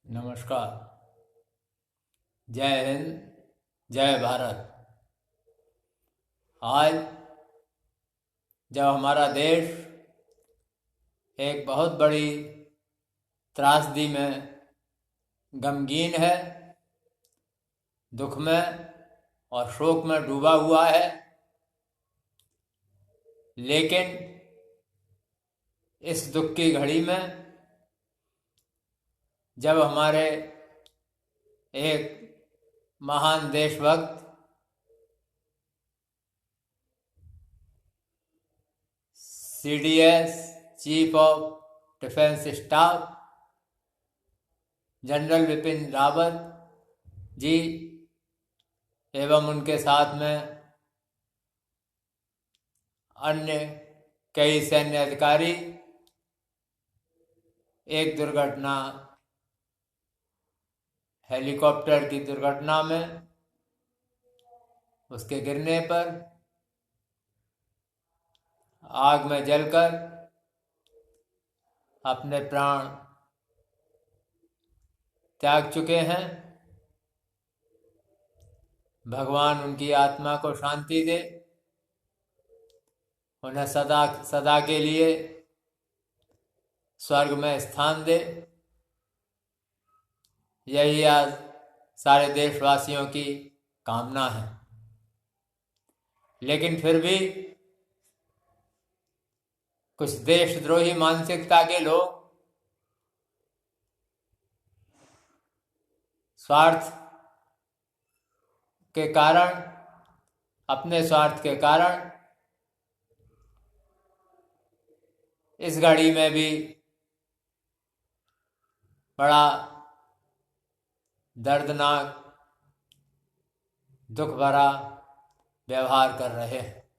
नमस्कार। जय हिंद। जय भारत। आज जब हमारा देश एक बहुत बड़ी त्रासदी में गमगीन है, दुख में और शोक में डूबा हुआ है, लेकिन इस दुख की घड़ी में जब हमारे एक महान देशभक्त CDS chief of defence staff general Vipin Rawat ji एवं उनके साथ में अन्य कई सैन्य अधिकारी एक दुर्घटना, हेलीकॉप्टर की दुर्घटना में उसके गिरने पर आग में जलकर अपने प्राण त्याग चुके हैं। भगवान उनकी आत्मा को शांति दे, उन्हें सदा सदा के लिए स्वर्ग में स्थान दे। यही आज सारे देशवासियों की कामना है। लेकिन फिर भी कुछ देशद्रोही मानसिकता के लोग स्वार्थ के कारण, अपने स्वार्थ के कारण इस घड़ी में भी बड़ा दर्दनाक, दुख भरा व्यवहार कर रहे हैं,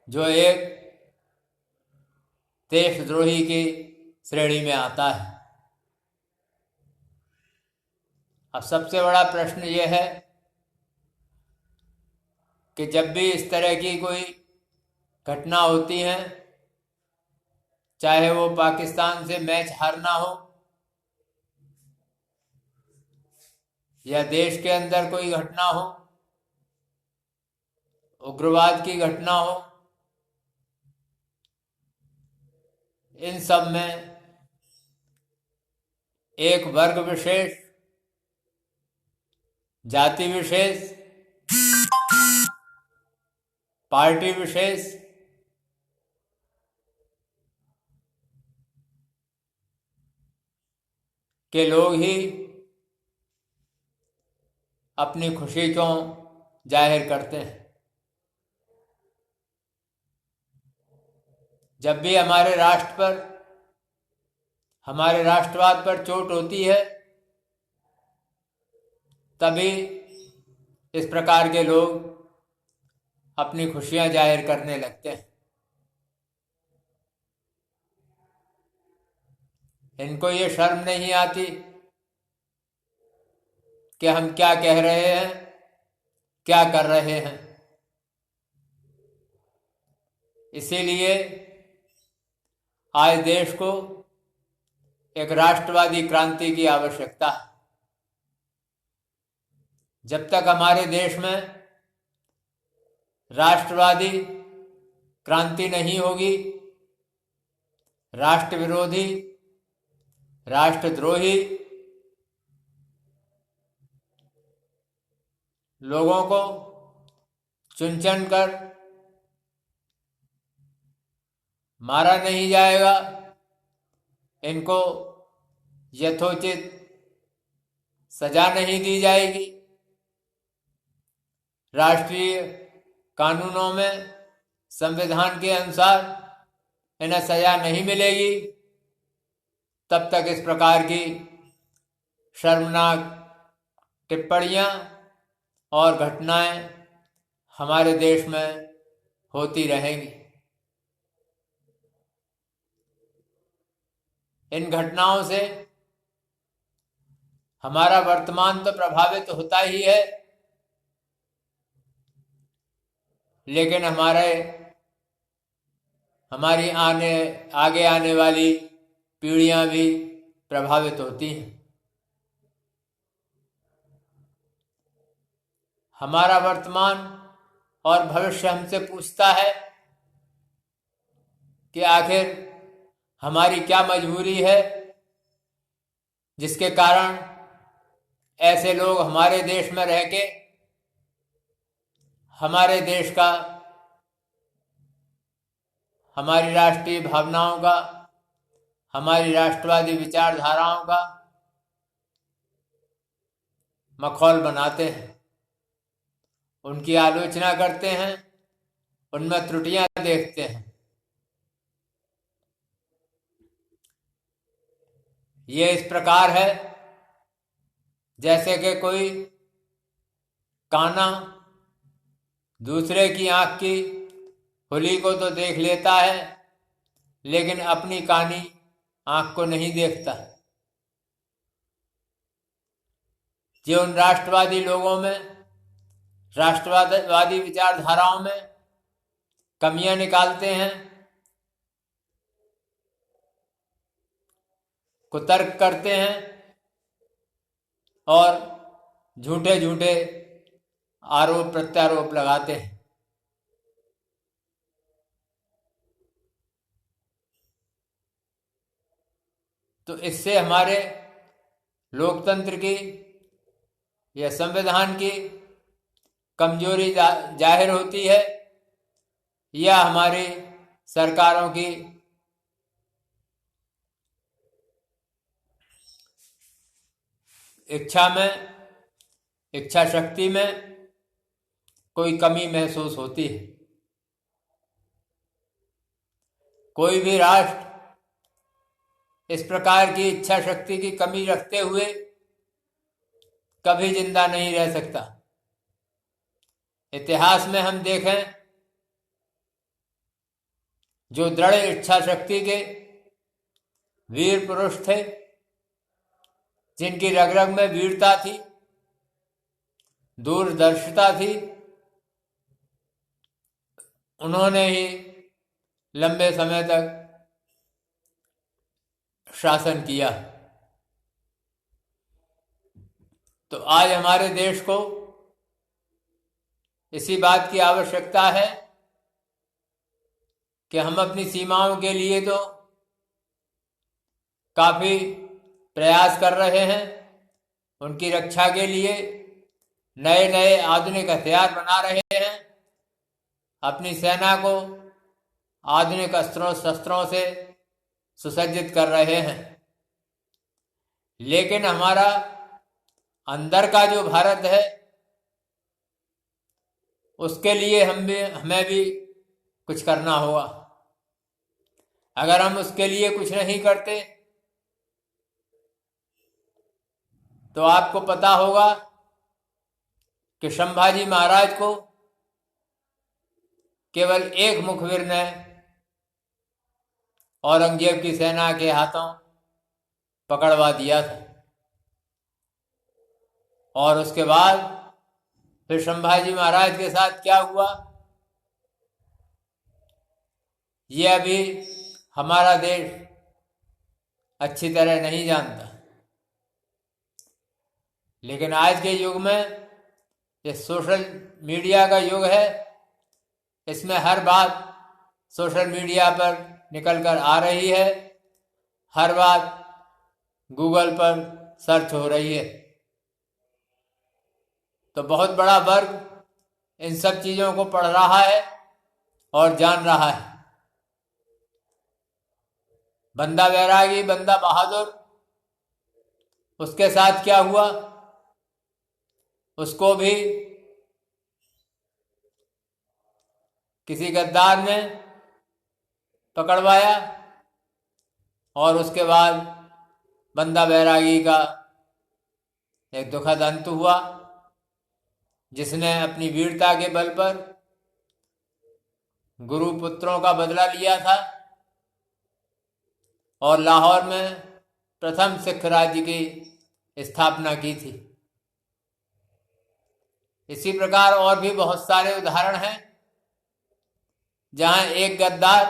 जो एक देशद्रोही की श्रेणी में आता है। अब सबसे बड़ा प्रश्न यह है कि जब भी इस तरह की कोई घटना होती है, चाहे वो पाकिस्तान से मैच हारना हो या देश के अंदर कोई घटना हो, उग्रवाद की घटना हो, इन सब में एक वर्ग विशेष, जाति विशेष, पार्टी विशेष के लोग ही अपनी खुशी क्यों जाहिर करते हैं। जब भी हमारे राष्ट्र पर, हमारे राष्ट्रवाद पर चोट होती है, तभी इस प्रकार के लोग अपनी खुशियां जाहिर करने लगते हैं। इनको ये शर्म नहीं आती कि हम क्या कह रहे हैं, क्या कर रहे हैं। इसीलिए आज देश को एक राष्ट्रवादी क्रांति की आवश्यकता है। जब तक हमारे देश में राष्ट्रवादी क्रांति नहीं होगी, राष्ट्र विरोधी, राष्ट्रद्रोही लोगों को चुन चुन कर मारा नहीं जाएगा, इनको यथोचित सजा नहीं दी जाएगी, राष्ट्रीय कानूनों में, संविधान के अनुसार इन्हें सजा नहीं मिलेगी, तब तक इस प्रकार की शर्मनाक टिप्पणियां और घटनाएं हमारे देश में होती रहेंगी। इन घटनाओं से हमारा वर्तमान तो प्रभावित होता ही है, लेकिन हमारी आगे आने वाली पीढ़ियां भी प्रभावित होती हैं। हमारा वर्तमान और भविष्य हमसे पूछता है कि आखिर हमारी क्या मजबूरी है जिसके कारण ऐसे लोग हमारे देश में रह के हमारे देश का, हमारी राष्ट्रीय भावनाओं का, हमारी राष्ट्रवादी विचारधाराओं का मखौल बनाते हैं, उनकी आलोचना करते हैं, उनमें त्रुटियां देखते हैं। ये इस प्रकार है जैसे कि कोई काना दूसरे की आंख की हुली को तो देख लेता है लेकिन अपनी कानी आंख को नहीं देखता। जो उन राष्ट्रवादी लोगों में, राष्ट्रवादी विचारधाराओं में कमियां निकालते हैं, कुतर्क करते हैं और झूठे झूठे आरोप प्रत्यारोप लगाते हैं। तो इससे हमारे लोकतंत्र की या संविधान की कमजोरी जाहिर होती है या हमारी सरकारों की इच्छा शक्ति में कोई कमी महसूस होती है। कोई भी राष्ट्र इस प्रकार की इच्छा शक्ति की कमी रखते हुए कभी जिंदा नहीं रह सकता। इतिहास में हम देखें, जो दृढ़ इच्छा शक्ति के वीर पुरुष थे, जिनकी रग रग में वीरता थी, दूरदर्शिता थी, उन्होंने ही लंबे समय तक शासन किया। तो आज हमारे देश को इसी बात की आवश्यकता है कि हम अपनी सीमाओं के लिए तो काफी प्रयास कर रहे हैं, उनकी रक्षा के लिए नए नए आधुनिक हथियार बना रहे हैं, अपनी सेना को आधुनिक अस्त्रों शस्त्रों से सुसज्जित कर रहे हैं। लेकिन हमारा अंदर का जो भारत है, उसके लिए हमें भी कुछ करना होगा। अगर हम उसके लिए कुछ नहीं करते तो आपको पता होगा कि संभाजी महाराज को केवल एक मुखबिर ने औरंगजेब की सेना के हाथों पकड़वा दिया था और उसके बाद फिर संभाजी महाराज के साथ क्या हुआ ये अभी हमारा देश अच्छी तरह नहीं जानता। लेकिन आज के युग में ये सोशल मीडिया का युग है, इसमें हर बात सोशल मीडिया पर निकल कर आ रही है, हर बात गूगल पर सर्च हो रही है। तो बहुत बड़ा वर्ग इन सब चीजों को पढ़ रहा है और जान रहा है। बंदा बैरागी, बंदा बहादुर, उसके साथ क्या हुआ, उसको भी किसी गद्दार ने पकड़वाया और उसके बाद बंदा बैरागी का एक दुखद अंत हुआ, जिसने अपनी वीरता के बल पर गुरु पुत्रों का बदला लिया था और लाहौर में प्रथम सिख राज्य की स्थापना की थी। इसी प्रकार और भी बहुत सारे उदाहरण हैं जहां एक गद्दार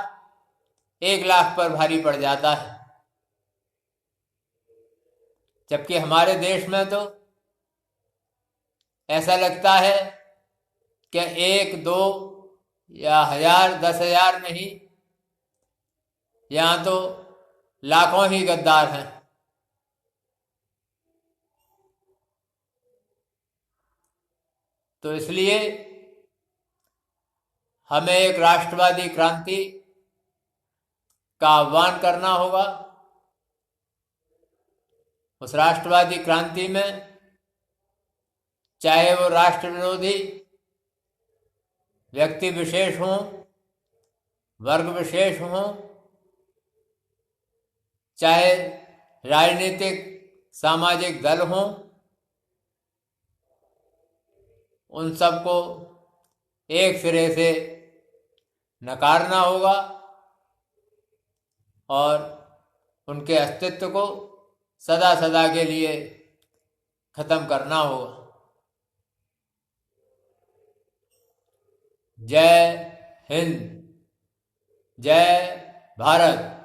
1 लाख पर भारी पड़ जाता है। जबकि हमारे देश में तो ऐसा लगता है कि 1 2 या 1000 10,000 नहीं, यहाँ तो लाखों ही गद्दार हैं। तो इसलिए हमें एक राष्ट्रवादी क्रांति का आह्वान करना होगा। उस राष्ट्रवादी क्रांति में चाहे वो राष्ट्र विरोधी व्यक्ति विशेष हों, वर्ग विशेष हों, चाहे राजनीतिक सामाजिक दल हों, उन सबको एक सिरे से नकारना होगा और उनके अस्तित्व को सदा सदा के लिए खत्म करना होगा। जय हिंद, जय भारत।